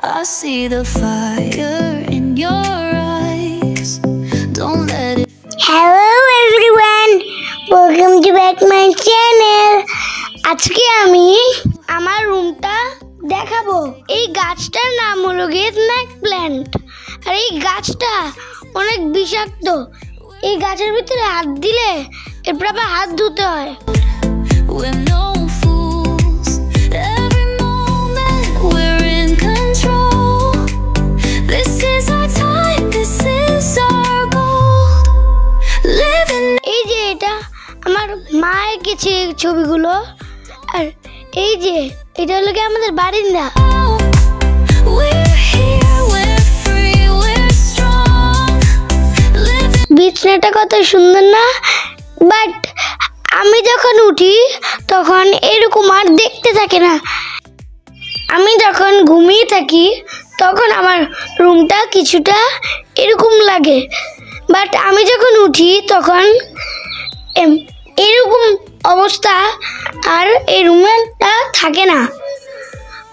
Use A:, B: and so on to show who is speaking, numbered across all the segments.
A: I see the fire in your eyes. Don't let it.
B: Hello everyone, welcome to back my channel. আজকে আমি আমার রুমটা দেখাবো। এই গাছটার নাম হলো স্নেক প্ল্যান্ট। আর এই গাছটা অনেক বিষাক্ত। এই গাছের ভিতরে হাত দিলে এরপর আবার হাত ধুতে হয়।
A: We're no fools. Every moment we're in control. This is our time. This is our goal. Living.
B: এই যে এটা আমার মা এঁকেছে ছবিগুলো। আর এই যে এটা হলো কি আমাদের বারান্দা।
A: We're here. We're free. We're strong. Living.
B: বিছানাটা কত সুন্দর না, বাট আমি যখন উঠি তখন এরকম আর দেখতে থাকে না। আমি যখন ঘুমিয়ে থাকি তখন আমার রুমটা কিছুটা এরকম লাগে, বাট আমি যখন উঠি তখন এরকম অবস্থা আর এই রুমটা থাকে না।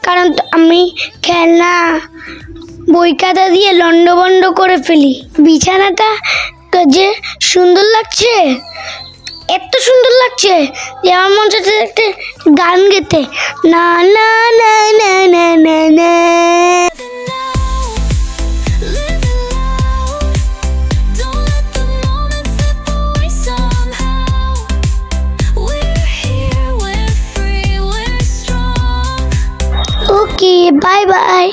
B: কারণ আমি খেলনা বই খাতা দিয়ে লন্ডভন্ড করে ফেলি। বিছানাটা যে সুন্দর লাগছে, এত সুন্দর লাগছে যে আমার মন চাচ্ছে একটা গান গেতে, না না না না না না না।
A: Living loud. Don't let the moment slip away somehow. We're here. We're free. We're strong.
B: Okay, bye bye.